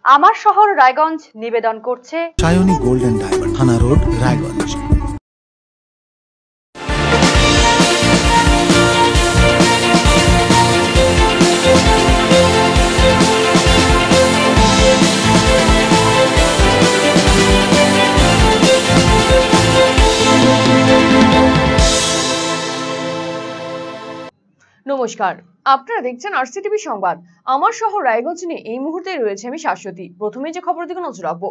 আমার শহর রায়গঞ্জ নিবেদন করছে সায়নী গোল্ড এন্ড ডায়মন্ড, থানা রোড, রায়গঞ্জ। নমস্কার, আপনারা দেখছেন আরসিটিভি সংবাদ। আমার শহর রায়গঞ্জ নিয়ে এই মুহূর্তে রয়েছে আমি শাশ্বতী। প্রথমে যে খবর দিকে নজর রাখবো,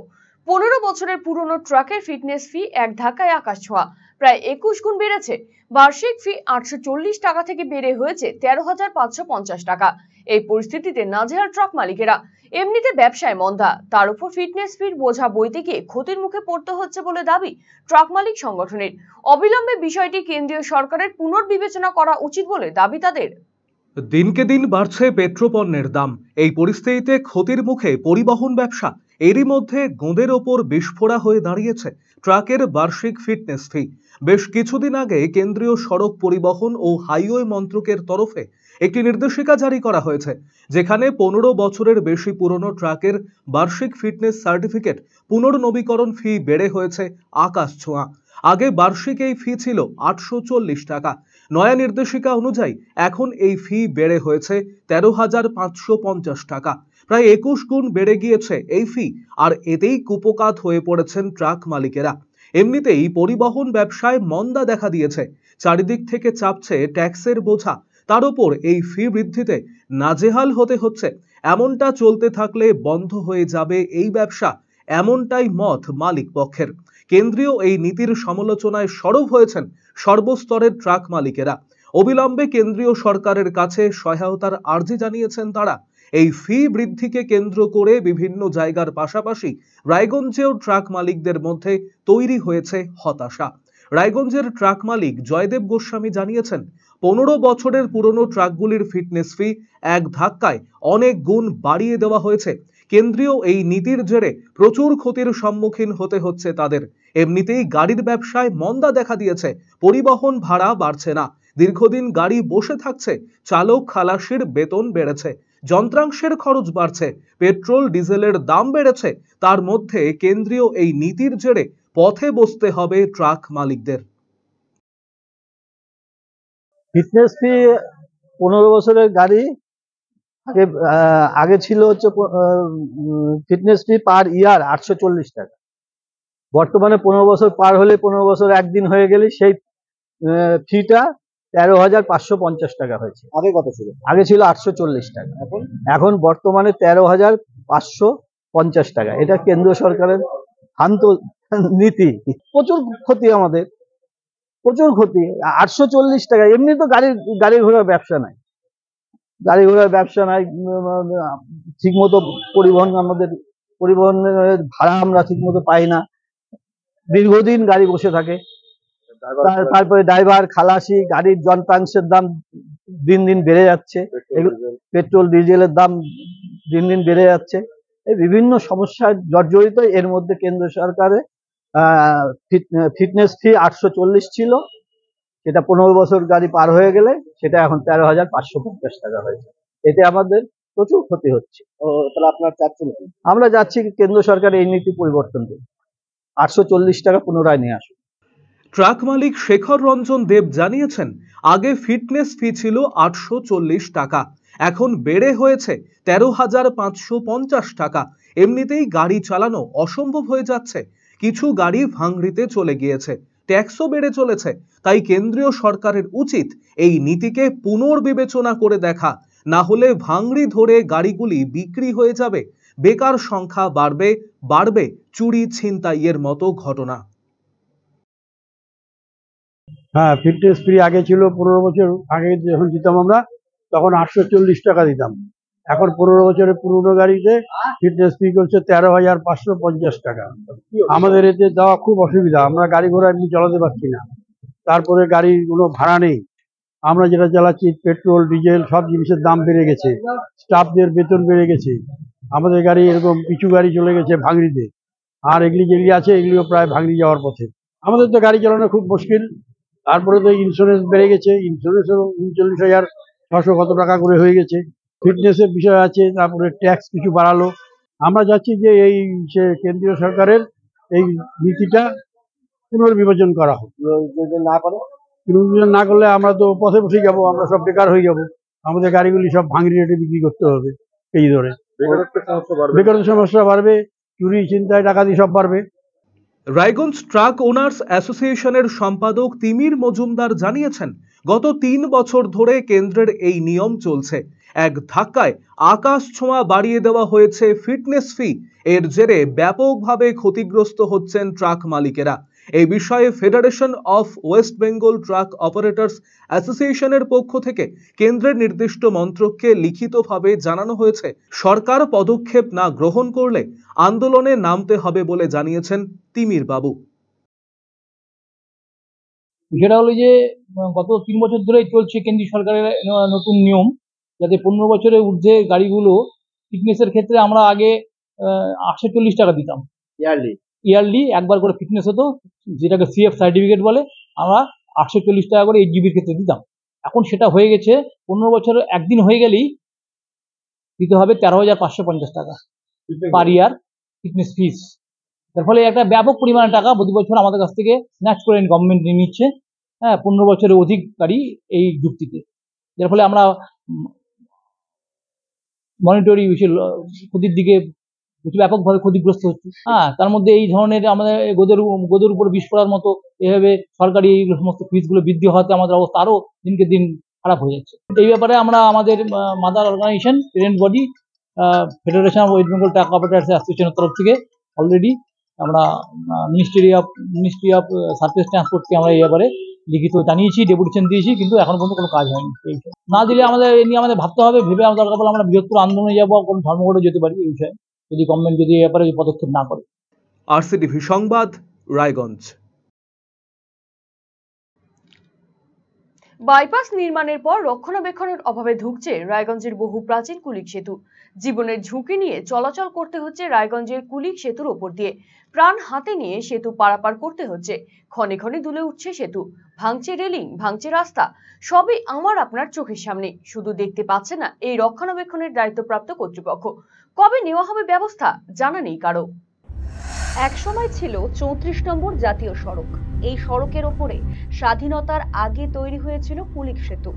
15 বছরের পুরনো ট্রাকের ফিটনেস ফি এক ধাক্কায় আকাশ ছোঁয়া, প্রায় 21 গুণ বেড়েছে। বার্ষিক ফি 840 টাকা থেকে বেড়ে হয়েছে 13,550 টাকা। এই পরিস্থিতিতে নাজেহাল ট্রাক মালিকেরা। এমনিতে ব্যবসায় মন্দা, তার উপর ফিটনেস ফির বোঝা বইতে গিয়ে ক্ষতির মুখে পড়তে হচ্ছে বলে দাবি ট্রাক মালিক সংগঠনের। অবিলম্বে বিষয়টি কেন্দ্রীয় সরকারের পুনর্বিবেচনা করা উচিত বলে দাবি তাদের। দিনকে দিন বাড়ছে পেট্রোপণ্যের দাম। এই পরিস্থিতিতে ক্ষতির মুখে পরিবহন ব্যবসা। এরই মধ্যে গোঁদের ওপর বিস্ফোরা হয়ে দাঁড়িয়েছে ট্রাকের বার্ষিক ফিটনেস ফি। বেশ কিছুদিন আগে কেন্দ্রীয় সড়ক পরিবহন ও হাইওয়ে মন্ত্রকের তরফে একটি নির্দেশিকা জারি করা হয়েছে, যেখানে 15 বছরের বেশি পুরনো ট্রাকের বার্ষিক ফিটনেস সার্টিফিকেট পুনর্নবীকরণ ফি বেড়ে হয়েছে আকাশ ছোঁয়া। আগে বার্ষিক এই ফি ছিল 840 টাকা। নয়া নির্দেশিকা অনুযায়ী এখন এই ফি বেড়ে হয়েছে 13,550 টাকা। প্রায় 21 গুণ বেড়ে গিয়েছে এই ফি, আর এতেই কুপোকাত হয়ে পড়েছেন ট্রাক মালিকেরা। এমনিতেই পরিবহন ব্যবসায় মন্দা দেখা দিয়েছে, চারিদিক থেকে চাপছে ট্যাক্সের বোঝা, তার উপর এই ফি বৃদ্ধিতে নাজেহাল হতে হচ্ছে। এমনটা চলতে থাকলে বন্ধ হয়ে যাবে এই ব্যবসা, এমনটাই মত মালিক পক্ষের। কেন্দ্রীয় এই নীতির সমালোচনায় সরব হয়েছেন সর্বস্তরের ট্রাক মালিকেরা। অবিলম্বে কেন্দ্রীয় সরকারের কাছে সহায়তার আর্জি জানিয়েছেন তারা। এই ফি বৃদ্ধিকে কেন্দ্র করে বিভিন্ন জায়গার পাশাপাশি রায়গঞ্জেও ট্রাক মালিকদের মধ্যে তৈরি হয়েছে হতাশা। রায়গঞ্জের ট্রাক মালিক জয়দেব গোস্বামী জানিয়েছেন, 15 বছরের পুরনো ট্রাকগুলির ফিটনেস ফি এক ধাক্কায় অনেক গুণ বাড়িয়ে দেওয়া হয়েছে। কেন্দ্রীয় এই নীতির জেরে প্রচুর ক্ষতির সম্মুখীন হতে হচ্ছে তাদের। এমনিতেই গাড়ির ব্যবসায় মন্দা দেখা দিয়েছে, পরিবহন ভাড়া বাড়ছে না, দীর্ঘদিন গাড়ি বসে থাকছে, চালক খালাসির বেতন বেড়েছে, যন্ত্রাংশের খরচ বাড়ছে, পেট্রোল ডিজেলের দাম বেড়েছে। তার মধ্যে কেন্দ্রীয় এই নীতির জেরে পথে বসতে হবে ট্রাক মালিকদের। ফিটনেস ফি 15 বছরের গাড়ি আগে আগে ছিল হচ্ছে ফিটনেস ফি পার ইয়ার 840 টাকা। বর্তমানে 15 বছর পার হলে, 15 বছর একদিন হয়ে গেলে সেই ফিটা 13,550 টাকা হয়েছে। আগে কত ছিল? আগে ছিল 840 টাকা, এখন বর্তমানে 13,550 টাকা। এটা কেন্দ্র সরকারের ভ্রান্ত নীতি। প্রচুর ক্ষতি, আমাদের প্রচুর ক্ষতি। 840 টাকা, এমনি তো গাড়ি ঘোড়ার ব্যবসা নাই, গাড়ি ঘোড়ার ব্যবসা নাই, ঠিক মতো পরিবহনের ভাড়া আমরা ঠিক মতো পাই না, দীর্ঘদিন গাড়ি বসে থাকে। তারপরে ড্রাইভার, খালাসি, গাড়ির যন্ত্রাংশের দাম দিন দিন বেড়ে যাচ্ছে, পেট্রোল ডিজেলের দাম দিন দিন বেড়ে যাচ্ছে। এই বিভিন্ন সমস্যায় জর্জরিত। এর মধ্যে কেন্দ্র সরকারের ফিটনেস ফি 840 ছিল, সেটা 15 বছর গাড়ি পার হয়ে গেলে সেটা এখন 13,550 টাকা হয়েছে। এতে আমাদের প্রচুর ক্ষতি হচ্ছে। তাহলে আপনার চাচ্ছেন কি? আমরা যাচ্ছি কেন্দ্র সরকার এই নীতি পরিবর্তন করে 840 টাকা পুনরায় নিয়ে আসুন। ট্রাক মালিক শেখর রঞ্জন দেব জানিয়েছেন, আগে ফিটনেস ফি ছিল 840 টাকা, এখন বেড়ে হয়েছে 13,550 টাকা। এমনিতেই গাড়ি চালানো অসম্ভব হয়ে যাচ্ছে, কিছু গাড়ি ভাঙড়িতে চলে গিয়েছে, ট্যাক্সও বেড়ে চলেছে। তাই কেন্দ্রীয় সরকারের উচিত এই নীতিকে পুনর্বিবেচনা করে দেখা, না হলে ভাঙড়ি ধরে গাড়িগুলি বিক্রি হয়ে যাবে, বেকার সংখ্যা বাড়বে চুরি ছিনতাইয়ের মতো ঘটনা। হ্যাঁ, ফিটনেস ফি আগে ছিল 15 বছর আগে যখন দিতাম আমরা, তখন 840 টাকা দিতাম। এখন 15 বছরের পুরনো গাড়িতে ফিটনেস ফি করছে 13,550 টাকা। আমাদের এতে দেওয়া খুব অসুবিধা, আমরা গাড়ি ঘোড়া এমনি চালাতে পারছি না। তারপরে গাড়ির কোনো ভাড়া নেই, আমরা যেটা চালাচ্ছি পেট্রোল ডিজেল সব জিনিসের দাম বেড়ে গেছে, স্টাফদের বেতন বেড়ে গেছে। আমাদের গাড়ি এরকম কিছু গাড়ি চলে গেছে ভাঙড়িতে, আর এগুলি যেগুলি আছে এগুলিও প্রায় ভাঙড়ি যাওয়ার পথে। আমাদের তো গাড়ি চালানো খুব মুশকিল। তারপরে তো ইন্স্যুরেন্স বেড়ে গেছে, ইন্স্যুরেন্সেরও 39,600 কত টাকা করে হয়ে গেছে। ফিটনেসের বিষয় আছে, তারপরে ট্যাক্স কিছু বাড়ালো, আমরা চাচ্ছি যে এই কেন্দ্রীয় সরকারের এই নীতিটা পুনর্বিবেচন করা হোক। যদি না করে পুনর্বিবেচন না করলে আমরা তো পথে বসে যাব, আমরা সব বেকার হয়ে যাব, আমাদের গাড়িগুলি সব ভাঙড়ি রেটে বিক্রি করতে হবে এই ধরে। বেকারত্ব সমস্যা বাড়বে, চুরি ছিনতাই ডাকাতি সব বাড়বে। রায়গঞ্জ ট্রাক ওনার্স অ্যাসোসিয়েশনের সম্পাদক তিমির মজুমদার জানিয়েছেন, গত 3 বছর ধরে কেন্দ্রের এই নিয়ম চলছে। এক ধাক্কায় আকাশ ছোঁয়া বাড়িয়ে দেওয়া হয়েছে ফিটনেস ফি। এর জেরে ব্যাপকভাবে ক্ষতিগ্রস্ত হচ্ছেন ট্রাক মালিকেরা। এই বিষয়ে federation of West Bengal truck operators অ্যাসোসিয়েশনের পক্ষ থেকে কেন্দ্রের নির্দিষ্ট মন্ত্রককে লিখিতভাবে জানানো হয়েছে, সরকার পদক্ষেপ না গ্রহণ করলে আন্দোলনে নামতে হবে বলে জানিয়েছেন তিমির বাবু। সেটা হলো যে গত 3 বছর ধরেই চলছে কেন্দ্রীয় সরকারের নতুন নিয়ম, যাতে 15 বছরের ঊর্ধ্বে গাড়িগুলো ফিটনেসের ক্ষেত্রে আমরা আগে 840 টাকা দিতাম ইয়ারলি একবার করে ফিটনেস হতো, যেটাকে সিএফ সার্টিফিকেট বলে। আমরা 840 টাকা করে 8 জিবির ক্ষেত্রে দিতাম। এখন সেটা হয়ে গেছে 15 বছর একদিন হয়ে গেলেই দিতে হবে 13,550 টাকা পার ইয়ার ফিটনেস ফিস। তার ফলে একটা ব্যাপক পরিমাণে টাকা প্রতি বছর আমাদের কাছ থেকে স্ন্যাচ করে গভর্নমেন্ট নিয়ে নিচ্ছে। হ্যাঁ, 15 বছরের অধিক গাড়ি এই যুক্তিতে, যার ফলে আমরা মনিটরি ক্ষতির দিকে ব্যাপকভাবে ক্ষতিগ্রস্ত হচ্ছে। হ্যাঁ, তার মধ্যে এই ধরনের আমাদের গোদের উপর বিষ পড়ার মতো এভাবে সরকারি এই সমস্ত ফিসগুলো বৃদ্ধি হওয়াতে আমাদের অবস্থা আরো দিনকে দিন খারাপ হয়ে যাচ্ছে। এই ব্যাপারে আমরা আমাদের mother organisation parent body federation of West Bengal truck operators অ্যাসোসিয়েশনের তরফ থেকে অলরেডি আমরা মিনিস্ট্রি অফ সারফেস ট্রান্সপোর্টকে আমরা এই ব্যাপারে লিখিত জানিয়েছি, ডেপুটেশন দিয়েছি, কিন্তু এখন পর্যন্ত কোনো কাজ হয়নি। এই বিষয়ে না দিলে আমাদের এই নিয়ে আমাদের ভাবতে হবে, ভেবে আমরা দরকার পড়লে আমরা বৃহত্তর আন্দোলনে যাবো, কোনো ধর্মঘটে যেতে পারি এই বিষয়ে, যদি গভর্নমেন্ট যদি এই ব্যাপারে পদক্ষেপ না করে। আরসিটিভি সংবাদ, রায়গঞ্জ। বাইপাস নির্মাণের পর রক্ষণাবেক্ষণের অভাবে ধুঁকছে রায়গঞ্জের বহু প্রাচীন কুলিক সেতু। জীবনের ঝুঁকি নিয়ে চলাচল করতে হচ্ছে রায়গঞ্জের কুলিক সেতুর ওপর দিয়ে। প্রাণ হাতে নিয়ে সেতু পারাপার করতে হচ্ছে। ক্ষণে ক্ষণে দুলে উঠছে সেতু, ভাঙছে রেলিং, ভাঙছে রাস্তা। সবই আমার আপনার চোখের সামনে, শুধু দেখতে পাচ্ছে না এই রক্ষণাবেক্ষণের দায়িত্বপ্রাপ্ত কর্তৃপক্ষ। কবে নেওয়া হবে ব্যবস্থা জানা নেই কারো। এক সময় ছিল 34 নম্বর জাতীয় সড়ক। এই সড়কের ওপরে স্বাধীনতার আগে তৈরি হয়েছিল কুলিক সেতু।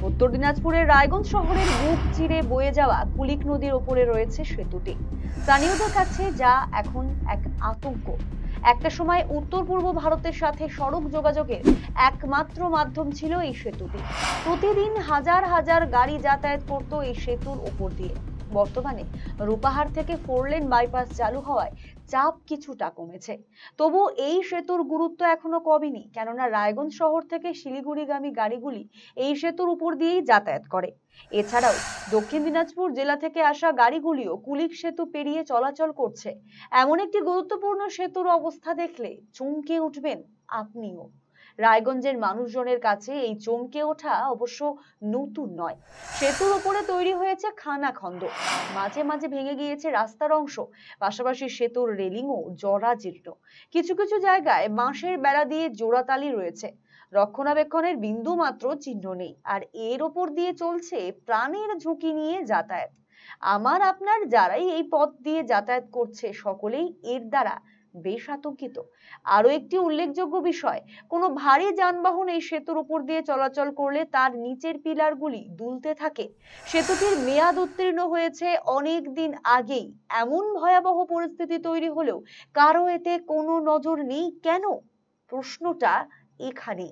উত্তর দিনাজপুরের রায়গঞ্জ শহরের বুক চিরে বয়ে যাওয়া কুলিক নদীর ওপরে রয়েছে সেতুটি। স্থানীয়দের কাছে যা এখন এক আতঙ্ক। একটা সময় উত্তর পূর্ব ভারতের সাথে সড়ক যোগাযোগের একমাত্র মাধ্যম ছিল এই সেতুটি। প্রতিদিন হাজার হাজার গাড়ি যাতায়াত করত এই সেতুর ওপর দিয়ে। বর্তমানে রূপাহার থেকে 4 লেন বাইপাস চালু হওয়ায় চাপ কিছুটা কমেছে। তবু এই সেতুর গুরুত্ব এখনো কমেনি, কেননা রায়গঞ্জ শহর থেকে শিলিগুড়িগামী গাড়িগুলি এই সেতুর উপর দিয়েই যাতায়াত করে। এছাড়াও দক্ষিণ দিনাজপুর জেলা থেকে আসা গাড়িগুলিও কুলিক সেতু পেরিয়ে চলাচল করছে। এমন একটি গুরুত্বপূর্ণ সেতুর অবস্থা দেখলে চমকে উঠবেন আপনিও। রায়গঞ্জের মানুষজনের কাছে এই চমকে ওঠা অবশ্য নতুন নয়। সেতুর উপরে তৈরি হয়েছে খানাখন্দ, মাঝে মাঝে ভেঙে গিয়েছে রাস্তার অংশ, পাশাপাশি সেতুর রেলিংও জরাজীর্ণ। কিছু কিছু জায়গায় বাঁশের বেড়া দিয়ে জোড়াতালি রয়েছে। রক্ষণাবেক্ষণের বিন্দু মাত্র চিহ্ন নেই, আর এর ওপর দিয়ে চলছে প্রাণের ঝুঁকি নিয়ে যাতায়াত। আমার আপনার যারাই এই পথ দিয়ে যাতায়াত করছে সকলেই এর দ্বারা বেশ আতঙ্কিত। আরো একটি উল্লেখযোগ্য বিষয়, কোনো ভারী যানবাহন এই সেতুর উপর দিয়ে চলাচল করলে তার নিচের পিলারগুলি দুলতে থাকে। সেতুটির মেয়াদ উত্তীর্ণ হয়েছে অনেক দিন আগেই। এমন ভয়াবহ পরিস্থিতি তৈরি হলেও কারো এতে কোনো নজর নেই কেন? প্রশ্নটা এখানে।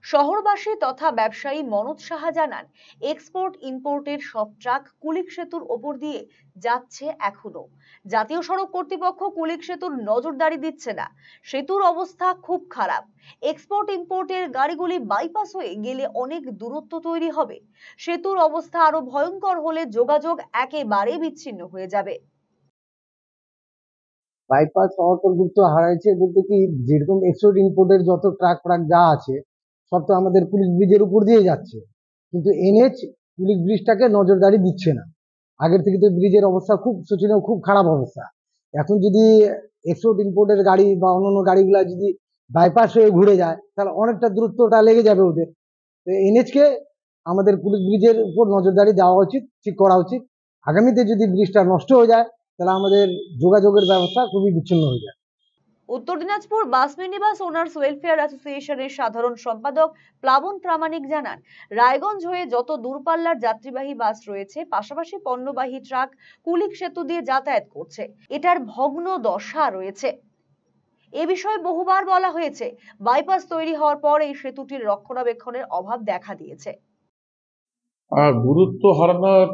শহরবাসী তথা ব্যবসায়ী মনোজ সাহা জানান, এক্সপোর্ট ইম্পোর্টের সব ট্রাক কুলিক সেতুর ওপর দিয়ে যাচ্ছে এখনো। জাতীয় সড়ক কর্তৃপক্ষ কুলিক সেতুর নজরদারি দিচ্ছে না। সেতুর অবস্থা খুব খারাপ। এক্সপোর্ট ইম্পোর্টের গাড়িগুলি বাইপাস হয়ে গেলে অনেক দূরত্ব তৈরি হবে। সেতুর অবস্থা আরো ভয়ঙ্কর হলে যোগাযোগ একেবারে বিচ্ছিন্ন হয়ে যাবে। বাইপাস অন্তর্ভুক্ত হারাইছে বলতে কি, যেরকম এক্সপোর্ট ইম্পোর্টের যত ট্রাক যা আছে সব তো আমাদের পুলিশ ব্রিজের উপর দিয়ে যাচ্ছে, কিন্তু এনএইচ পুলিশ ব্রিজটাকে নজরদারি দিচ্ছে না। আগের থেকে তো ব্রিজের অবস্থা খুব শোচনীয়, খুব খারাপ অবস্থা। এখন যদি এক্সপোর্ট ইম্পোর্টের গাড়ি বা অন্যান্য গাড়িগুলা যদি বাইপাস হয়ে ঘুরে যায় তাহলে অনেকটা দূরত্বটা লেগে যাবে ওদের। তো এনএইচকে আমাদের পুলিশ ব্রিজের উপর নজরদারি দেওয়া উচিত, ঠিক করা উচিত। আগামীতে যদি ব্রিজটা নষ্ট হয়ে যায় তাহলে আমাদের যোগাযোগের ব্যবস্থা খুবই বিচ্ছিন্ন হয়ে যায়। উত্তর Dinajpur bus minibus owners welfare অ্যাসোসিয়েশনের সাধারণ সম্পাদক প্লাবন প্রামাণিক জানান, রায়গঞ্জ হয়ে যত দূরপাল্লার যাত্রীবাহী বাস রয়েছে, পাশাপাশি পণ্যবাহী ট্রাক কুলিক সেতু দিয়ে যাতায়াত করছে, এটার ভগ্ন দশা রয়েছে। এ বিষয়ে বহুবার বলা হয়েছে, বাইপাস তৈরি হওয়ার পর এই সেতুটির রক্ষণাবেক্ষণের অভাব দেখা দিয়েছে। গুরুত্ব হারানোর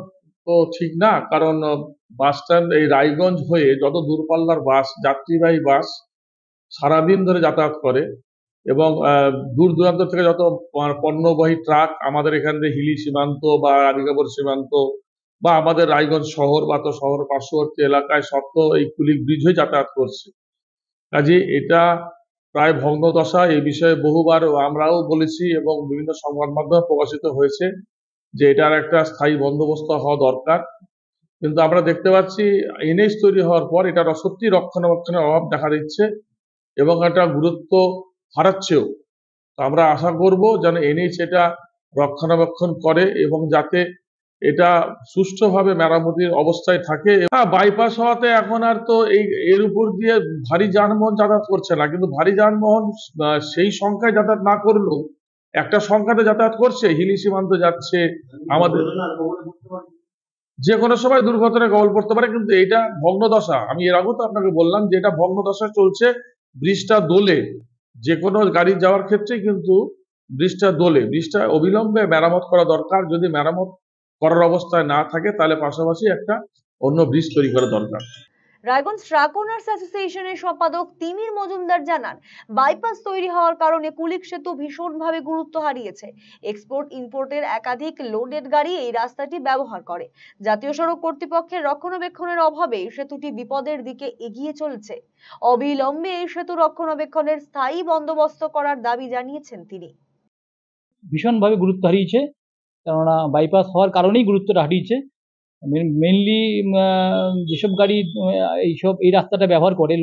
তো ঠিক না, কারণ বাস স্ট্যান্ড এই রায়গঞ্জ হয়ে যত দূরপাল্লার বাস, যাত্রীবাহী বাস সারাদিন ধরে যাতায়াত করে এবং দূর দূরান্ত থেকে যত পণ্যবাহী ট্রাক আমাদের এখান থেকে হিলি সীমান্ত বা রাধিকাপুর সীমান্ত বা আমাদের রায়গঞ্জ শহর বা তো শহর পার্শ্ববর্তী এলাকায় সব তো এই কুলিক ব্রিজ হয়ে যাতায়াত করছে। কাজে এটা প্রায় ভগ্নদশা। এই বিষয়ে বহুবার আমরাও বলেছি এবং বিভিন্ন সংবাদ মাধ্যমে প্রকাশিত হয়েছে যে এটার একটা স্থায়ী বন্দোবস্ত হওয়া দরকার। কিন্তু আমরা দেখতে পাচ্ছি এনএইচ তৈরি হওয়ার পর এটার সত্যি রক্ষণাবেক্ষণের অভাব দেখা দিচ্ছে এবং এটা গুরুত্ব হারাচ্ছেও। তো আমরা আশা করব যেন এনএইচ এটা রক্ষণাবেক্ষণ করে এবং যাতে এটা সুষ্ঠুভাবে মেরামতির অবস্থায় থাকে। বাইপাস হওয়াতে এখন আর তো এর উপর দিয়ে ভারী যানবাহন যাতায়াত করছে না, কিন্তু ভারী যানবাহন সেই সংখ্যায় যাতায়াত না করলেও একটা সংখ্যাতে যাতায়াত করছে, হিলি সীমান্ত যাচ্ছে, আমাদের যে কোনো সময় দুর্ঘটনায় কবল পড়তে পারে। কিন্তু এটা ভগ্নদশা, আমি এর আগেও তো আপনাকে বললাম যে এটা ভগ্নদশা চলছে। ব্রিজটা দোলে, যে কোনো গাড়ি যাওয়ার ক্ষেত্রে কিন্তু ব্রিজটা দোলে, ব্রিজটা অবিলম্বে মেরামত করা দরকার। যদি মেরামত করার অবস্থায় না থাকে তাহলে পাশাপাশি একটা অন্য ব্রিজ তৈরি করা দরকার। রায়গঞ্জ ট্রাক ওনার্স অ্যাসোসিয়েশনের সম্পাদক তিমির মজুমদার জানান, বাইপাস তৈরি হওয়ার কারণে কুলিক সেতু ভীষণভাবে গুরুত্ব হারিয়েছে। এক্সপোর্ট ইম্পোর্টের একাধিক লোডেড গাড়ি এই রাস্তাটি ব্যবহার করে। জাতীয় সড়ক কর্তৃপক্ষের রক্ষণাবেক্ষণের অভাবে সেতুটি বিপদের দিকে এগিয়ে চলছে। অবিলম্বে এই সেতু রক্ষণাবেক্ষণের স্থায়ী বন্দোবস্ত করার দাবি জানিয়েছেন তিনি। ভীষণভাবে গুরুত্ব হারিয়েছে, কেননা বাইপাস হওয়ার কারণেই গুরুত্বটা হারিয়েছে। মেনলি যেসব গাড়ি এই রাস্তাটা ব্যবহার করে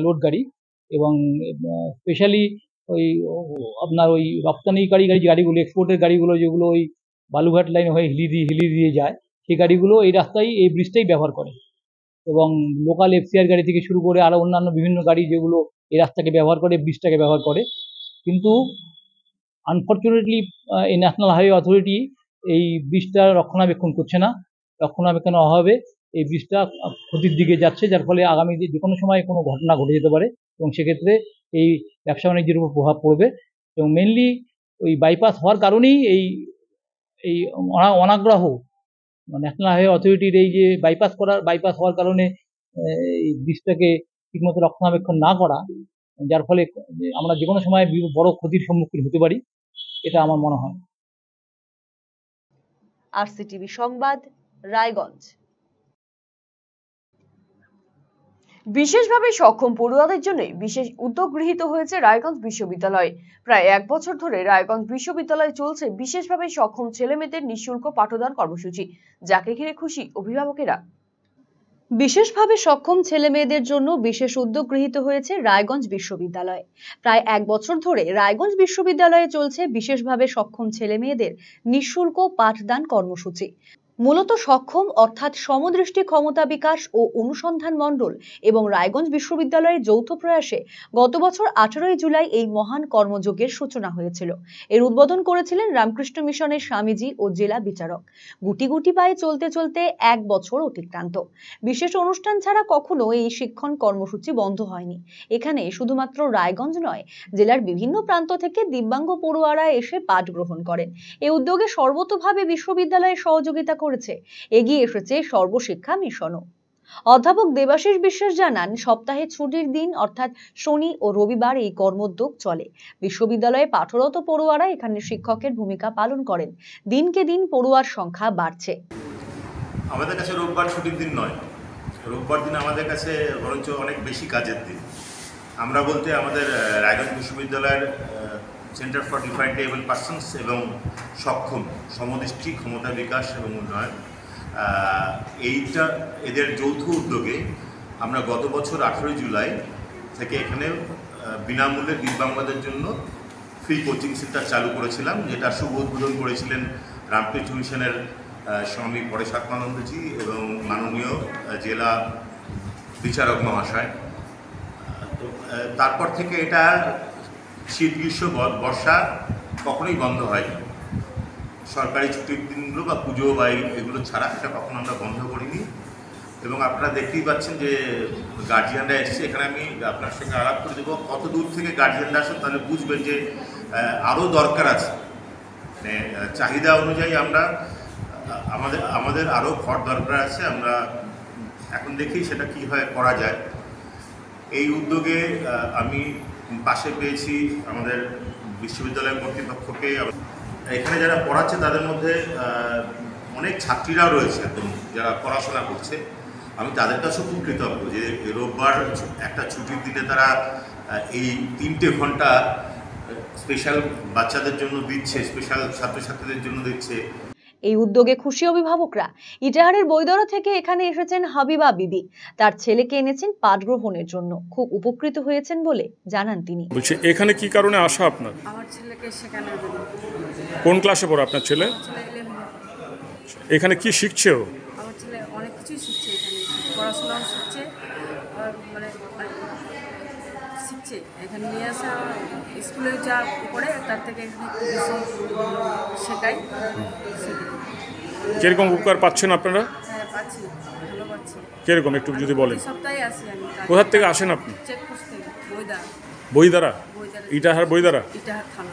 লোড গাড়ি এবং স্পেশালি ওই আপনার ওই রপ্তানিকারী গাড়িগুলো, এক্সপোর্টের গাড়িগুলো যেগুলো ওই বালুঘাট লাইন হয়ে হিলি দিয়ে যায়, সেই গাড়িগুলো এই ব্রিজটাই ব্যবহার করে। এবং লোকাল এফসিআর গাড়ি থেকে শুরু করে আরও অন্যান্য বিভিন্ন গাড়ি যেগুলো এই রাস্তাকে ব্যবহার করে, ব্রিজটাকে ব্যবহার করে। কিন্তু আনফর্চুনেটলি এই ন্যাশনাল হাইওয়ে অথরিটি এই ব্রিজটা রক্ষণাবেক্ষণ করছে না। রক্ষণাবেক্ষণের অভাবে এই ব্রিজটা ক্ষতির দিকে যাচ্ছে, যার ফলে আগামী যে কোনো সময় কোনো ঘটনা ঘটে যেতে পারে এবং সেক্ষেত্রে এই ব্যবসা বাণিজ্যের উপর প্রভাব পড়বে। এবং মেনলি ওই বাইপাস হওয়ার কারণেই এই অনাগ্রহ ন্যাশনাল হাইওয়ে অথরিটির এই যে বাইপাস হওয়ার কারণে এই ব্রিজটাকে ঠিকমতো রক্ষণাবেক্ষণ না করা, যার ফলে আমরা যে কোনো সময় বড় ক্ষতির সম্মুখীন হতে পারি, এটা আমার মনে হয়। আরসিটিভি সংবাদ, রায়গঞ্জ। বিশেষভাবে সক্ষম পড়ুয়াদের জন্য বিশেষ উদ্যোগ গৃহীত হয়েছে রায়গঞ্জ বিশ্ববিদ্যালয়ে। প্রায় 1 বছর ধরে রায়গঞ্জ বিশ্ববিদ্যালয়ে চলছে বিশেষভাবে সক্ষম ছেলেমেয়েদের নিঃশুল্ক পাঠদান কর্মসূচি, যাকে ঘিরে খুশি অভিভাবকেরা। বিশেষভাবে সক্ষম ছেলেমেয়েদের জন্য বিশেষ উদ্যোগ গৃহীত হয়েছে রায়গঞ্জ বিশ্ববিদ্যালয়ে। প্রায় 1 বছর ধরে রায়গঞ্জ বিশ্ববিদ্যালয়ে চলছে বিশেষভাবে সক্ষম ছেলেমেয়েদের নিঃশুল্ক পাঠদান কর্মসূচি। মূলত সক্ষম অর্থাৎ সমদৃষ্টি ক্ষমতা বিকাশ ও অনুসন্ধান মণ্ডল এবং রায়গঞ্জ বিশ্ববিদ্যালয়ের যৌথ প্রয়াসে গত বছর 18 জুলাই এই মহান কর্মযজ্ঞের সূচনা হয়েছিল। এর উদ্বোধন করেছিলেন রামকৃষ্ণ মিশনের স্বামীজি ও জেলা বিচারক। গুটি গুটি পায়ে চলতে চলতে 1 বছর অতিক্রান্ত। বিশেষ অনুষ্ঠান ছাড়া কখনো এই শিক্ষণ কর্মসূচি বন্ধ হয়নি। এখানে শুধুমাত্র রায়গঞ্জ নয়, জেলার বিভিন্ন প্রান্ত থেকে দিব্যাঙ্গ পড়ুয়ারা এসে পাঠ গ্রহণ করেন। এই উদ্যোগে সর্বতোভাবে বিশ্ববিদ্যালয়ের সহযোগিতা করেছে, এগিয়ে এসেছে সর্বশিক্ষা মিশনও। অধ্যাপক দেবাশিস বিশ্বাস জানান, সপ্তাহে ছুটির দিন অর্থাৎ শনি ও রবিবার এই কর্মোদ্যোগ চলে। বিশ্ববিদ্যালয়ে পাঠরত পড়ুয়ারা এখানে শিক্ষকের ভূমিকা পালন করেন। দিনকে দিন পড়ুয়ার সংখ্যা বাড়ছে। আমাদের কাছে রোববার ছুটির দিন নয়, রোববার দিন আমাদের কাছে বরঞ্চ অনেক বেশি কাজের দিন। আমরা বলতে আমাদের রায়গঞ্জ বিশ্ববিদ্যালয়ের centre for different able persons এবং সক্ষম সমদৃষ্টি ক্ষমতা বিকাশ এবং উন্নয়ন, এদের যৌথ উদ্যোগে আমরা গত বছর 18 জুলাই থেকে এখানে বিনামূল্যে দিব্যাঙ্গদের জন্য ফ্রি কোচিং সেন্টার চালু করেছিলাম, যেটা শুভ উদ্বোধন করেছিলেন রামকৃষ্ণ মিশনের স্বামী পরেশাত্মানন্দজি এবং মাননীয় জেলা বিচারক মহাশয়। তো তারপর থেকে এটা শীত গ্রীষ্ম বর্ষা কখনোই বন্ধ হয়নি। সরকারি ছুটির দিনগুলো বা পুজো বা এগুলো ছাড়া এটা কখনো আমরা বন্ধ করিনি। এবং আপনারা দেখতেই পাচ্ছেন যে গার্জিয়ানরা এসছে, এখানে আমি আপনার সঙ্গে আলাপ করে দেবো কত দূর থেকে গার্জিয়ানরা আসেন, তাহলে বুঝবেন যে আরও দরকার আছে। মানে চাহিদা অনুযায়ী আমরা আমাদের আরও ঘর দরকার আছে। আমরা এখন দেখি সেটা কীভাবে করা যায়। এই উদ্যোগে আমি পাশে পেয়েছি আমাদের বিশ্ববিদ্যালয় কর্তৃপক্ষকে। এখানে যারা পড়াচ্ছে তাদের মধ্যে অনেক ছাত্রীরাও রয়েছে যারা পড়াশোনা করছে। আমি তাদের কাছেও খুব কৃতজ্ঞ যে রোববার একটা ছুটির দিনে তারা এই 3টে ঘন্টা স্পেশাল বাচ্চাদের জন্য দিচ্ছে, স্পেশাল ছাত্রছাত্রীদের জন্য দিচ্ছে। এই উদ্যোগে খুশি অভিভাবকরা। ইটাহারের বৈদরা থেকে এখানে এসেছেন হাবিবা বিবি। তার ছেলেকে এনেছেন পাঠ গ্রহণের জন্য। খুব উপকৃত হয়েছেন বলে জানান তিনি। বলছি, এখানে কি কারণে আসা আপনার? আমার ছেলেকে শেখানোর জন্য। কোন ক্লাসে পড়ে আপনার ছেলে? এখানে কি শিখছে ও? আমার ছেলে অনেক কিছুই শিখছে, এখানে পড়াশোনাও শিখছে, আর মানে শিখছে। এখানে নিয়ে আসা স্কুলে যা পড়ে তার থেকে এখানে একটু বেশি শেখাই। কিরকম উপকার পাচ্ছেন আপনারা? হ্যাঁ, পাচ্ছি, ভালো পাচ্ছি। কিরকম একটু যদি বলেন। সপ্তাহে আসি আমি। কোথা থেকে আসেন আপনি? চেকপোস্ট থেকে, বৈদা। বৈদারা? ইটাহার বৈদারা? ইটাহার থানা।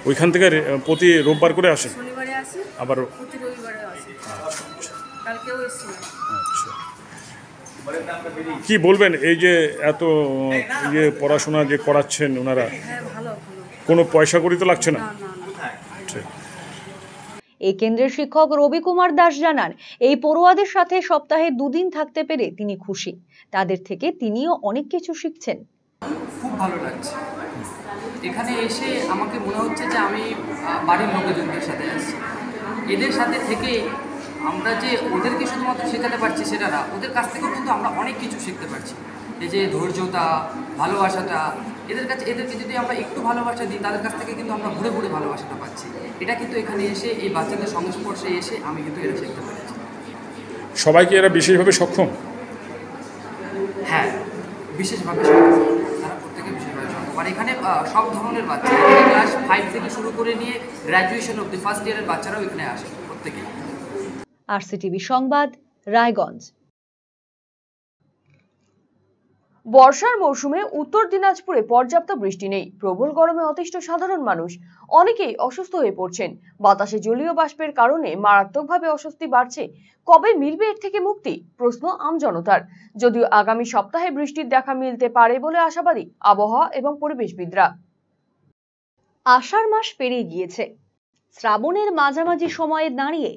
ওইখান থেকে প্রতি রোববার করে আসেন? শনিবারে আসি, আবার প্রতি রবিবারে আসি। কালকেও এসেছিলাম। আচ্ছা, কি বলবেন এই যে এত পড়াশোনা যে করাচ্ছেন ওনারা? হ্যাঁ, ভালো ভালো। কোনো পয়সা করি তো লাগছে না? না না না। ঠিক। এই কেন্দ্রের শিক্ষক রবি কুমার দাস জানান, এই পড়ুয়াদের সাথে সপ্তাহে 2 দিন থাকতে পেরে তিনি খুশি। তাদের থেকে তিনিও অনেক কিছু শিখছেন। খুব ভালো লাগছে এখানে এসে। আমাকে মনে হচ্ছে যে আমি বাড়ির লোকজনদের সাথে আসছি। এদের সাথে থেকে আমরা যে ওদেরকে শুধুমাত্র শেখাতে পারছি সেটা না, ওদের কাছ থেকেও কিন্তু আমরা অনেক কিছু শিখতে পারছি। এই যে ধৈর্যতা, ভালোবাসাটা, এদেরকে যদি আমরা একটু ভালোবাসা দিই তাদের কাছ থেকে কিন্তু আমরা ঘুরে ঘুরে ভালোবাসাটা পাচ্ছি। এটা কিন্তু এখানে এসে এই বাচ্চাদের সংস্পর্শে এসে আমি কিন্তু এটা শিখতে পারছি। সবাই কি এরা বিশেষভাবে সক্ষম? হ্যাঁ, বিশেষভাবে সক্ষম। তারা প্রত্যেকে বিশেষভাবে সক্ষম। আর এখানে সব ধরনের বাচ্চা, ক্লাস 5 থেকে শুরু করে নিয়ে গ্র্যাজুয়েশন অবধি ফার্স্ট ইয়ারের বাচ্চারাও এখানে আসে প্রত্যেকেই। আরসিটিভি সংবাদ, রায়গঞ্জ। বর্ষার মৌসুমে উত্তর দিনাজপুরে পর্যাপ্ত বৃষ্টি নেই। প্রবল গরমে অতিষ্ঠ সাধারণ মানুষ। অনেকেই অসুস্থ হয়ে পড়ছেন। বাতাসে জলীয় বাষ্পের কারণে মারাত্মকভাবে অস্বস্তি বাড়ছে। কবে মিলবে এর থেকে মুক্তি? প্রশ্ন আমজনতার। যদিও আগামী সপ্তাহে বৃষ্টির দেখা মিলতে পারে বলে আশাবাদী আবহাওয়া এবং পরিবেশবিদরা। আষাঢ় মাস পেরিয়ে গিয়েছে। শ্রাবণের মাঝামাঝি সময়ে দাঁড়িয়ে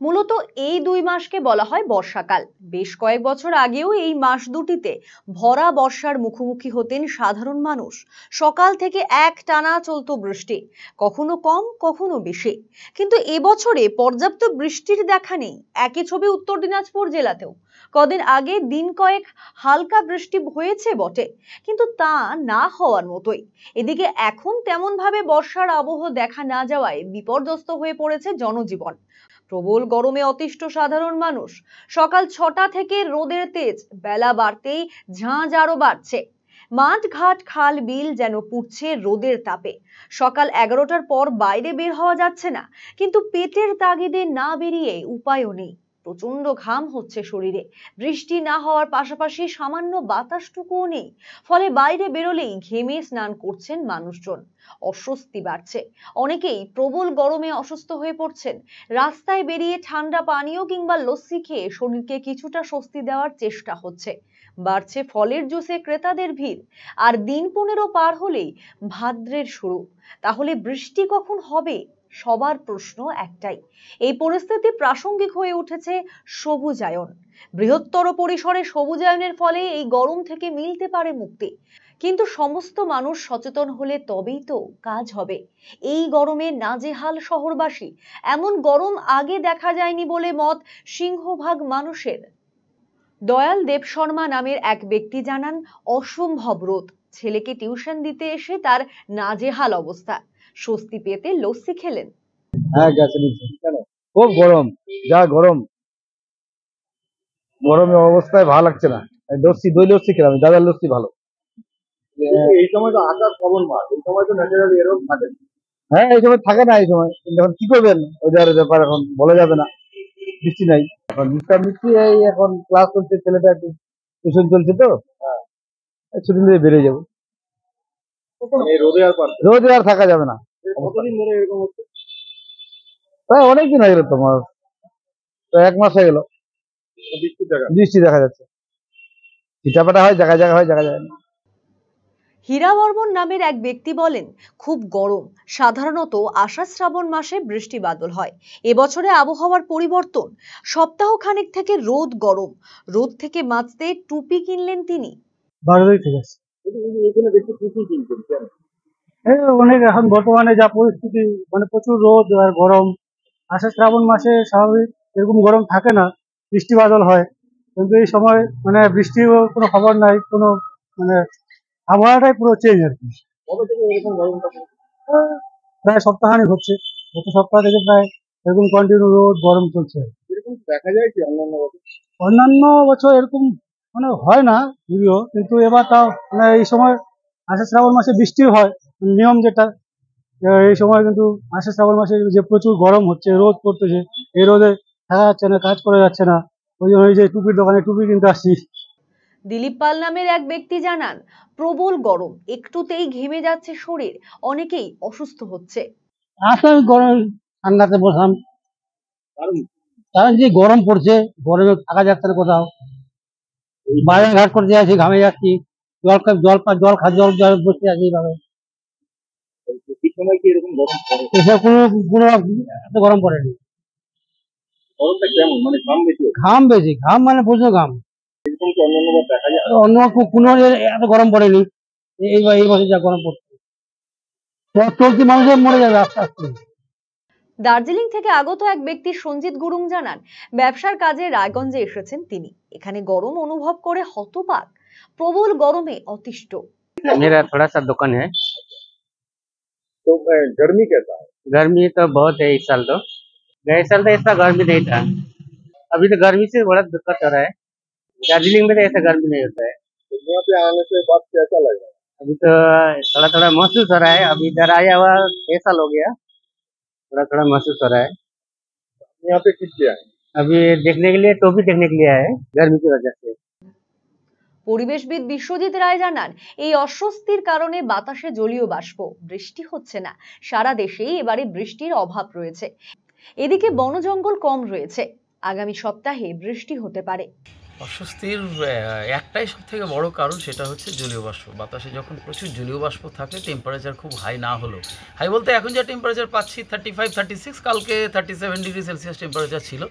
মূলত এই 2 মাসকে বলা হয় বর্ষাকাল। বেশ কয়েক বছর আগেও এই মাস দুটিতে ভরা বর্ষার মুখোমুখি হতেন সাধারণ মানুষ। সকাল থেকে একটানা চলতো বৃষ্টি, কখনো কম কখনো বেশি। কিন্তু এবছরে পর্যাপ্ত বৃষ্টির দেখা নেই। একই ছবি উত্তর দিনাজপুর জেলাতেও। কদিন আগে দিন কয়েক হালকা বৃষ্টি হয়েছে বটে, কিন্তু তা না হওয়ার মতোই। এদিকে এখন তেমন ভাবে বর্ষার আবহ দেখা না যাওয়ায় বিপর্যস্ত হয়ে পড়েছে জনজীবন। প্রবল গরমে অতিষ্ঠ সাধারণ মানুষ। সকাল 6টা থেকে রোদের তেজ, বেলা বাড়তেই ঝাঁঝ আরো বাড়ছে। মাঠ ঘাট খাল বিল যেন পুড়ছে রোদের তাপে। সকাল 11টার পর বাইরে বের হওয়া যাচ্ছে না, কিন্তু পেটের তাগিদে না বেরিয়ে উপায়ও নেই। প্রচন্ড ঘাম হচ্ছে শরীরে। বৃষ্টি না হওয়ার পাশাপাশি সামান্য বাতাসটুকুও নেই। ফলে বাইরে বেরোলেই ঘেমে স্নান করছেন মানুষজন। অস্বস্তি বাড়ছে। অনেকেই প্রবল গরমে অসুস্থ হয়ে পড়ছেন। রাস্তায় বেরিয়ে ঠান্ডা পানীয় কিংবা লস্যি খেয়ে শরীরকে কিছুটা স্বস্তি দেওয়ার চেষ্টা হচ্ছে। বাড়ছে ফলের জুসে ক্রেতাদের ভিড়। আর দিন 15 পার হলেই ভাদ্রের শুরু। তাহলে বৃষ্টি কখন হবে? সবার প্রশ্ন একটাই। এই পরিস্থিতি প্রাসঙ্গিক হয়ে উঠেছে সবুজায়ন। বৃহত্তর পরিসরে সবুজায়নের ফলে এই গরম থেকে মিলতে পারে মুক্তি। কিন্তু সমস্ত মানুষ সচেতন হলে তবেই তো কাজ হবে। এই গরমে নাজেহাল শহরবাসী। এমন গরম আগে দেখা যায়নি বলে মত সিংহভাগ মানুষের। দয়াল দেব শর্মা নামের এক ব্যক্তি জানান, অসম্ভব রোদ। ছেলেকে টিউশন দিতে এসে তার নাজেহাল অবস্থা। স্বস্তি পেতে লস্যি খেলেন। হ্যাঁ, গেছে নিচে। কেন? খুব গরম, যা গরম। গরমে অবস্থায় ভালো লাগছে না। দই লস্যি খেলাম, দাদার লস্যি ভালো। এই সময় তো আকাশ পবন মাস, এই সময় তো ন্যাচারালি এরকম থাকে। হ্যাঁ, এই সময় থাকে না, এই সময় কিন্তু এখন কি করবেন, ওয়েদারের ব্যাপার এখন বলা যাবে না। বৃষ্টি নাই এখন, বৃষ্টি এই এখন ক্লাস চলছে, ছেলেটা একটু টিউশন চলছে তো, এই ছুটি নিয়ে বেরিয়ে যাবো। রোদে আর থাকা যাবে না। কতদিন ধরে এরকম হচ্ছে? প্রায় অনেকদিন হয়ে গেল, তোমার প্রায় 1 মাস হয়ে গেল বৃষ্টি দেখা যাচ্ছে। চিটাপাটা হয়, জায়গায় জায়গায় হয়, জায়গায় জায়গায় না। হীরা বর্মন নামের এক ব্যক্তি বলেন, খুব গরম। সাধারণত আষাঢ় শ্রাবণ মাসে বৃষ্টি বাদল হয়। এবছরে আবহাওয়ার পরিবর্তন, সপ্তাহ খানেক থেকে রোদ গরম। রোদ থেকে বাঁচতে টুপি কিনলেন তিনি। 12 তারিখ থেকে আসছে। অনেক এখন বর্তমানে যা পরিস্থিতি, মানে প্রচুর রোদ আর গরম। আষাঢ় শ্রাবণ মাসে স্বাভাবিক এরকম গরম থাকে না, বৃষ্টি বাদল হয়, কিন্তু এই সময় মানে বৃষ্টিরও কোনো খবর নাই, কোনো মানে আবহাওয়াটাই পুরো চেঞ্জ আর কি। প্রায় সপ্তাহখানেক হচ্ছে, গত সপ্তাহ থেকে প্রায় এরকম কন্টিনিউ রোদ গরম চলছে। দেখা যায় কি অন্যান্য বছর এরকম মানে হয় না যদিও, কিন্তু এবার তাও মানে এই সময় আষাঢ় শ্রাবণ মাসে বৃষ্টি হয়, নিয়ম যেটা। এই সময় কিন্তু আষাঢ় শ্রাবণ মাসে যে প্রচুর গরম হচ্ছে, রোদ পড়তেছে, এই রোদে থাকা যাচ্ছে না, কাজ করা যাচ্ছে না। ওই জন্য ওই যে টুপির দোকানে টুপি কিনতে আসছি। দিলীপ পাল নামের এক ব্যক্তি জানান, প্রবল গরম, একটুতেই ঘেমে যাচ্ছে শরীর, অনেকেই অসুস্থ হচ্ছে। আসলে গরম ঠান্ডাতে বসলাম, কারণ যে গরম পড়ছে, গরমে থাকা যাচ্ছে না কোথাও। বাজার ঘাট করতে যাচ্ছি, ঘামে যাচ্ছি, জল বসে আছি এইভাবে। এসব কোনো এত গরম পড়েনি। ঘাম বেশি, ঘাম মানে প্রচুর ঘাম। অন্য কোনো এত গরম পড়েনি, এই বছর যা গরম পড়ছে, চলতি মানুষের মরে যাবে আস্তে আস্তে। দার্জিলিং থেকে আগত এক ব্যক্তি সঞ্জিত গুরুং জানান, ব্যবসার কাজে রায়গঞ্জে এসেছেন তিনি। এখানে গরম অনুভব করে হতবাক, প্রবল গরমে অতিষ্ঠ। मेरा थोड़ा सा दुकान है। तो गर्मी कैसा है? गर्मी तो बहुत है इस साल तो। गए साल तो ऐसा गर्मी नहीं था। अभी तो गर्मी से बड़ा दिक्कत हो रहा है। दार्जिलिंग में तो ऐसा गर्मी नहीं होता है। यहाँ पे आने से बात कैसा लग रहा है? अभी तो थोड़ा थोड़ा महसूस हो रहा है। अभी इधर आया हुआ 6 साल हो गया, थोड़ा थोड़ा महसूस हो रहा है। यहाँ पे किस लिए आए? अभी देखने के लिए, टोपी देखने के लिए आए हैं, गर्मी की वजह से। পরিবেশবিদ বিশ্বজিৎ রায় জানান, এই অস্বস্তির কারণে বাতাসে জলীয় বাষ্প, বৃষ্টি হচ্ছে না। সারা দেশেই এবারে বৃষ্টির অভাব রয়েছে। এদিকে বনজঙ্গল কম রয়েছে। আগামী সপ্তাহে বৃষ্টি হতে পারে। অস্বস্তির একটাই সবথেকে বড় কারণ, সেটা হচ্ছে জলীয় বাষ্প। বাতাসে যখন প্রচুর জলীয় বাষ্প থাকে, টেম্পারেচার খুব হাই না হলেও, হাই বলতে এখন যা টেম্পারেচার পাচ্ছি 35-36, কালকে 37 ডিগ্রি সেলসিয়াস টেম্পারেচার ছিল।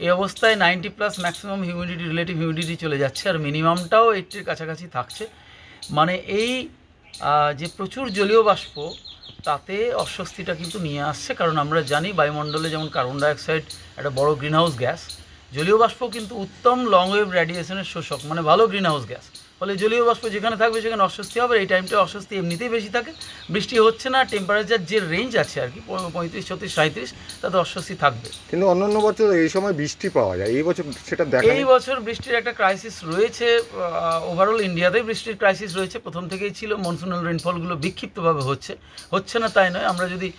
এই অবস্থায় 90+ ম্যাক্সিমাম হিউমিডিটি, রিলেটিভ হিউমিডিটি চলে যাচ্ছে, আর মিনিমামটাও 80-র কাছাকাছি থাকছে। মানে এই যে প্রচুর জলীয় বাষ্প, তাতে অস্বস্তিটা কিন্তু নিয়ে আসছে। কারণ আমরা জানি বায়ুমণ্ডলে যেমন কার্বন ডাইঅক্সাইড একটা বড় গ্রিনহাউস গ্যাস, জলীয় বাষ্প কিন্তু উত্তম লং ওয়েভ রেডিয়েশনের শোষক, মানে ভালো গ্রিনহাউস গ্যাস। ফলে জলীয় বাষ্প যেখানে থাকবে সেখানে অস্বস্তি হবে। এই টাইমটা অস্বস্তি এমনিতেই বেশি থাকে, বৃষ্টি হচ্ছে না, টেম্পারেচার যে রেঞ্জ আছে আর কি 35, 36, 37, তাতে অস্বস্তি থাকবে। কিন্তু অন্যান্য বছর এই সময় বৃষ্টি পাওয়া যায়, এই বছর সেটা দেখা এই বছর বৃষ্টির একটা ক্রাইসিস রয়েছে। ওভারঅল ইন্ডিয়াতেই বৃষ্টির ক্রাইসিস রয়েছে, প্রথম থেকেই ছিল। মনসুনাল রেনফলগুলো বিক্ষিপ্তভাবে হচ্ছে না তাই নয়। আমরা যদি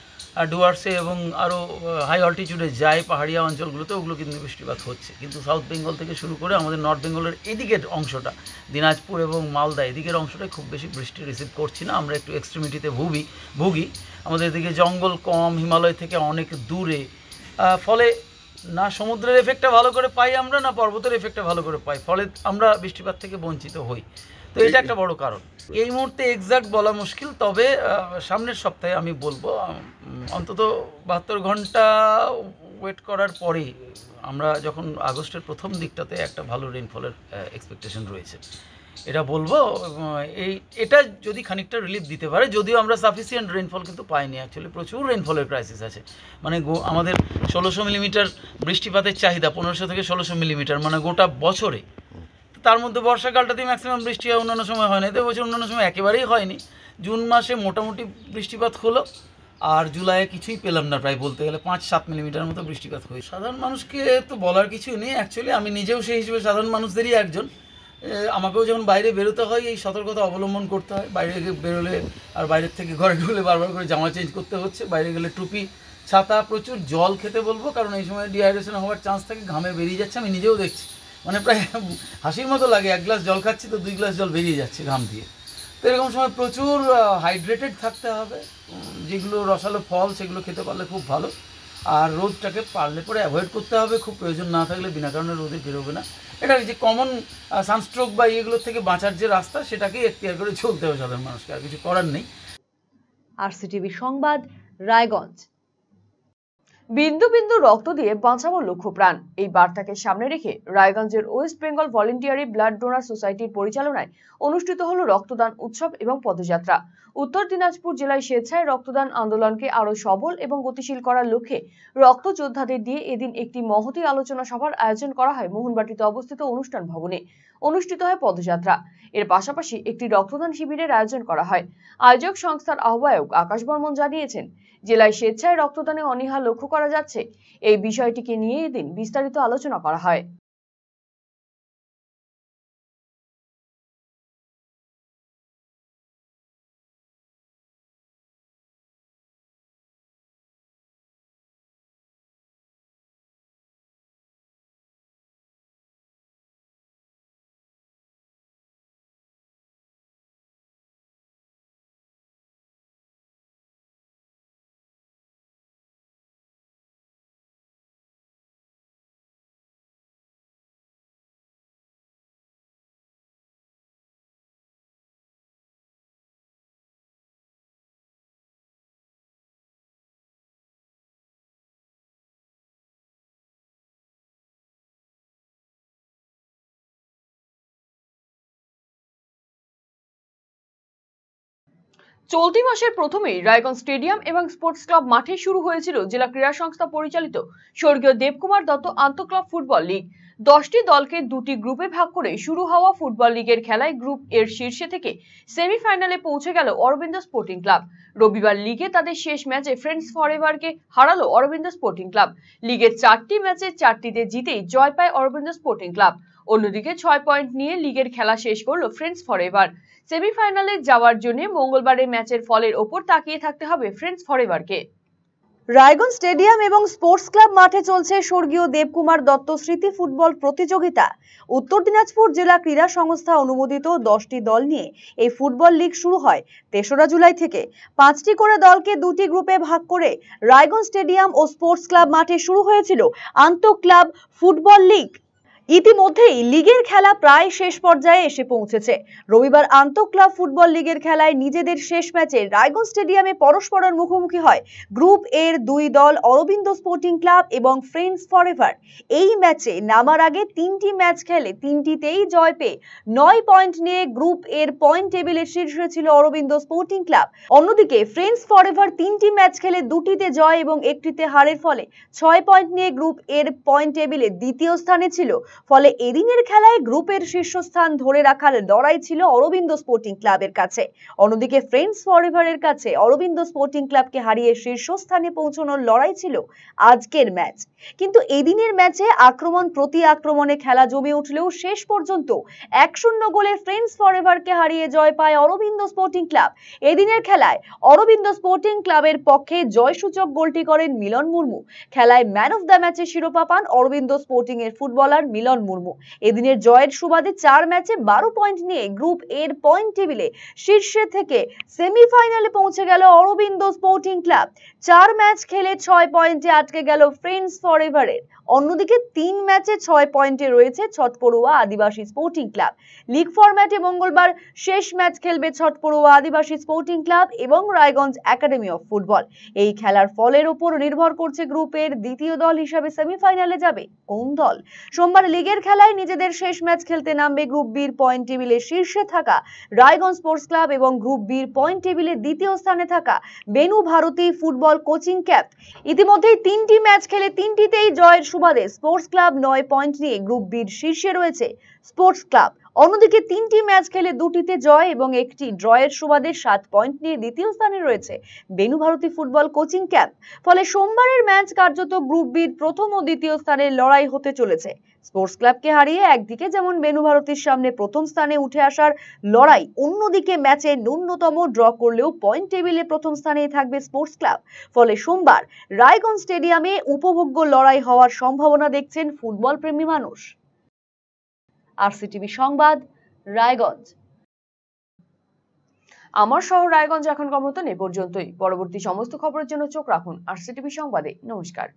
ডুয়ার্সে এবং আরও হাই অল্টিটিউডে যাই, পাহাড়িয়া অঞ্চলগুলোতে, ওগুলো কিন্তু বৃষ্টিপাত হচ্ছে। কিন্তু সাউথ বেঙ্গল থেকে শুরু করে আমাদের নর্থ বেঙ্গলের এদিকের অংশটা, দিনাজপুর এবং মালদা, এদিকের অংশটাই খুব বেশি বৃষ্টি রিসিভ করছি না। আমরা একটু এক্সট্রিমিটিতে ভুগি। আমাদের এদিকে জঙ্গল কম, হিমালয় থেকে অনেক দূরে, ফলে না সমুদ্রের এফেক্টটা ভালো করে পাই আমরা, না পর্বতের এফেক্টটা ভালো করে পাই, ফলে আমরা বৃষ্টিপাত থেকে বঞ্চিত হই। তো এটা একটা বড় কারণ। এই মুহূর্তে এক্স্যাক্ট বলা মুশকিল, তবে সামনের সপ্তাহে আমি বলবো। অন্তত 72 ঘন্টা ওয়েট করার পরেই আমরা যখন আগস্টের প্রথম দিকটাতে একটা ভালো রেনফলের এক্সপেকটেশন রয়েছে, এটা বলবো। এটা যদি খানিকটা রিলিফ দিতে পারে, যদিও আমরা সাফিসিয়েন্ট রেনফল কিন্তু পাইনি। অ্যাকচুয়ালি প্রচুর রেনফলের ক্রাইসিস আছে। মানে আমাদের 1600 মিলিমিটার বৃষ্টিপাতের চাহিদা, 1500 থেকে 1600 মিলিমিটার, মানে গোটা বছরে। তার মধ্যে বর্ষাকালটাতেই ম্যাক্সিমাম বৃষ্টি হয়, অন্যান্য সময় হয় না। তো বছর অন্যান্য সময় একেবারেই হয়নি। জুন মাসে মোটামুটি বৃষ্টিপাত হলো, আর জুলাইয়ে কিছুই পেলাম না, প্রায় বলতে গেলে 5-7 মিলিমিটার মতো বৃষ্টিপাত হয়েছে। সাধারণ মানুষকে তো বলার কিছু নেই, অ্যাকচুয়ালি আমি নিজেও সেই হিসেবে সাধারণ মানুষদেরই একজন। আমাকেও যখন বাইরে বেরোতে হয় এই সতর্কতা অবলম্বন করতে হয়। বাইরে বেরোলে আর বাইরের থেকে ঘরে ঢুকলে বারবার করে জামা চেঞ্জ করতে হচ্ছে। বাইরে গেলে টুপি, ছাতা, প্রচুর জল খেতে বলবো, কারণ এই সময় ডিহাইড্রেশন হওয়ার চান্স থাকে। ঘামে বেরিয়ে যাচ্ছে, আমি নিজেও দেখছি, মানে প্রায় হাসির মতো লাগে। 1 গ্লাস জল খাচ্ছি তো 2 গ্লাস জল বেরিয়ে যাচ্ছে ঘাম দিয়ে। তো এরকম সময় প্রচুর হাইড্রেটেড থাকতে হবে। যেগুলো রসালো ফল সেগুলো খেতে পারলে খুব ভালো। আর রোদটাকে পারলে পরে অ্যাভয়েড করতে হবে, খুব প্রয়োজন না থাকলে বিনা কারণে রোদে বেরোবে না। এটা যে কমন সানস্ট্রোক বা এগুলোর থেকে বাঁচার যে রাস্তা, সেটাকেই এখতিয়ার করে চলতে হবে সাধারণ মানুষকে, আর কিছু করার নেই। আরসিটিভি সংবাদ, রায়গঞ্জ। বিন্দু বিন্দু রক্ত দিয়ে বাঁচাবো লক্ষ প্রাণ, এই বার্তাকে সামনে রেখে রায়গঞ্জের West Bengal voluntary blood donor সোসাইটির পরিচালনায় অনুষ্ঠিত হলো রক্তদান উৎসব এবং পদযাত্রা। উত্তর দিনাজপুর জেলায় স্বেচ্ছায় রক্তদান আন্দোলনকে আরো সবল এবং গতিশীল করার লক্ষ্যে রক্ত যোদ্ধাদের দিয়ে এদিন একটি মহতী আলোচনা সভার আয়োজন করা হয় মোহনবাটিতে অবস্থিত অনুষ্ঠান ভবনে। অনুষ্ঠিত হয় পদযাত্রা, এর পাশাপাশি একটি রক্তদান শিবিরের আয়োজন করা হয়। আয়োজক সংস্থার আহ্বায়ক আকাশ বর্মন জানিয়েছেন, জেলায় স্বেচ্ছায় রক্তদানে অনীহা লক্ষ্য করা যাচ্ছে। এই বিষয়টিকে নিয়ে এদিন বিস্তারিত আলোচনা করা হয়। চলতি মাসের প্রথমেই রায়গঞ্জ স্টেডিয়াম এবং স্পোর্টস ক্লাব মাঠে শুরু হয়েছিল জেলা ক্রীড়া সংস্থা পরিচালিত স্বর্গীয় দেবকুমার দত্ত আন্তঃক্লাব ফুটবল লীগ। 10টি দলকে 2টি গ্রুপে ভাগ করে শুরু হওয়া ফুটবল লীগের খেলায় গ্রুপ এর শীর্ষে থেকে সেমিফাইনালে পৌঁছে গেল অরবিন্দ স্পোর্টিং ক্লাব। রবিবার লিগে তাদের শেষ ম্যাচে ফ্রেন্ডস ফরএভারকে হারালো অরবিন্দ স্পোর্টিং ক্লাব। লিগের 4টি ম্যাচে 4টিতে জিতেই জয় পায় অরবিন্দ স্পোর্টিং ক্লাব। অন্যদিকে 6 পয়েন্ট নিয়ে লিগের খেলা শেষ করলো ফ্রেন্ডস ফরএভার। সেমিফাইনালে যাওয়ার জন্য মঙ্গলবারের ম্যাচের ফলের ওপর তাকিয়ে থাকতে হবে ফ্রেন্ডস ফরএভারকে। রায়গঞ্জ স্টেডিয়াম এবং স্পোর্টস ক্লাব মাঠে চলছে স্বর্গীয় দেবকুমার দত্ত স্মৃতি ফুটবল প্রতিযোগিতা। উত্তর দিনাজপুর জেলা ক্রীড়া সংস্থা অনুমোদিত 10টি দল নিয়ে এই ফুটবল লীগ শুরু হয় 3রা জুলাই থেকে। 5টি করে দলকে 2টি গ্রুপে ভাগ করে রায়গঞ্জ স্টেডিয়াম ও স্পোর্টস ক্লাব মাঠে শুরু হয়েছিল আন্তঃক্লাব ফুটবল লীগ। ইতিমধ্যেই লিগের খেলা প্রায় শেষ পর্যায়ে এসে পৌঁছেছে। রবিবার আন্তঃক্লাব ফুটবল লিগের খেলায় নিজেদের শেষ ম্যাচে রায়গঞ্জ স্টেডিয়ামে পরস্পরের মুখোমুখি হয় গ্রুপ এর 2 দল অরবিন্দ স্পোর্টিং ক্লাব এবং ফ্রেন্ডস ফরএভার। এই ম্যাচে নামার আগে 3টি ম্যাচ খেলে 3টিতেই জয় পেয়ে 9 পয়েন্ট নিয়ে গ্রুপ এর পয়েন্ট টেবিলের শীর্ষে ছিল অরবিন্দ স্পোর্টিং ক্লাব। অন্যদিকে ফ্রেন্ডস ফরএভার 3টি ম্যাচ খেলে 2টিতে জয় এবং 1টিতে হারের ফলে 6 পয়েন্ট নিয়ে গ্রুপ এর পয়েন্ট টেবিলে দ্বিতীয় স্থানে ছিল। ফলে এদিনের খেলায় গ্রুপের শীর্ষস্থান ধরে রাখার লড়াই ছিল অরবিন্দ স্পোর্টিং ক্লাবের কাছে। অন্যদিকে ফ্রেন্ডস ফরএভারের কাছে অরবিন্দ স্পোর্টিং ক্লাবকে হারিয়ে শীর্ষস্থানে পৌঁছানোর লড়াই ছিল আজকের ম্যাচ। কিন্তু এদিনের ম্যাচে আক্রমণ প্রতি আক্রমণে খেলা জমে উঠলেও শেষ পর্যন্ত 1-0 গোলে ফ্রেন্ডস ফরএভারকে হারিয়ে জয় পায় অরবিন্দ স্পোর্টিং ক্লাব। এদিনের খেলায় অরবিন্দ স্পোর্টিং ক্লাবের পক্ষে জয়সূচক গোলটি করেন মিলন মুর্মু। খেলায় ম্যান অফ দ্য ম্যাচের শিরোপা পান অরবিন্দ স্পোর্টিং এর ফুটবলার মিলন মুর্মু। এদিনের জয়ের সুবাদে 4 ম্যাচে 12 পয়েন্ট নিয়ে গ্রুপ এর পয়েন্ট টেবিলে শীর্ষে থেকে সেমিফাইনালে পৌঁছে গেল অরবিন্দ স্পোর্টিং ক্লাব। 4 ম্যাচ খেলে 6 পয়েন্টে আটকে গেল ফ্রেন্ডস ফরএভারের। অন্যদিকে 3 ম্যাচে 6 পয়েন্টে রয়েছে ছটপড়ুয়া আদিবাসী স্পোর্টিং ক্লাব। লিগ ফরম্যাটে মঙ্গলবার শেষ ম্যাচ খেলবে ছটপড়ুয়া আদিবাসী স্পোর্টিং ক্লাব এবং রায়গঞ্জ একাডেমি অফ ফুটবল। এই খেলার ফলের উপর নির্ভর করছে গ্রুপের দ্বিতীয় দল হিসেবে সেমিফাইনালে যাবে কোন দল। সোমবার লিগের খেলায় নিজেদের শেষ ম্যাচ খেলতে নামবে গ্রুপ বির পয়েন্ট টেবিলে শীর্ষে থাকা রায়গঞ্জ স্পোর্টস ক্লাব এবং গ্রুপ বির পয়েন্ট টেবিলে দ্বিতীয় স্থানে থাকা Benu Bharati football coaching camp. ইতিমধ্যেই 3টি ম্যাচ খেলে 3টিতেই জয়ের সুবাদে স্পোর্টস ক্লাব 9 পয়েন্ট নিয়ে গ্রুপ বির শীর্ষে রয়েছে স্পোর্টস ক্লাব। অন্যদিকে 3টি ম্যাচ খেলে 2টিতে জয় এবং একটি ড্রয়ের সুবাদে 7 পয়েন্ট নিয়ে দ্বিতীয় স্থানে রয়েছে Benu Bharati football coaching camp. ফলে সোমবারের ম্যাচ কার্যত গ্রুপ বির প্রথম ও দ্বিতীয় স্থানের লড়াই হতে চলেছে। স্পোর্টস ক্লাবকে হারিয়ে একদিকে যেমন বেনু ভারতীর সামনে প্রথম স্থানে উঠে আসার লড়াই, অন্যদিকে ম্যাচে ন্যূনতম ড্র করলেও পয়েন্ট টেবিলে প্রথম স্থানেই থাকবে স্পোর্টস ক্লাব। ফলে সোমবার রায়গঞ্জ স্টেডিয়ামে উপভোগ্য লড়াই হওয়ার সম্ভাবনা দেখছেন ফুটবল প্রেমী মানুষ। আরসিটিভি সংবাদ, রায়গঞ্জ। আমার শহর রায়গঞ্জ এখনকার মতন এ পর্যন্তই। পরবর্তী সমস্ত খবরের জন্য চোখ রাখুন আরসিটিভি সংবাদে। নমস্কার।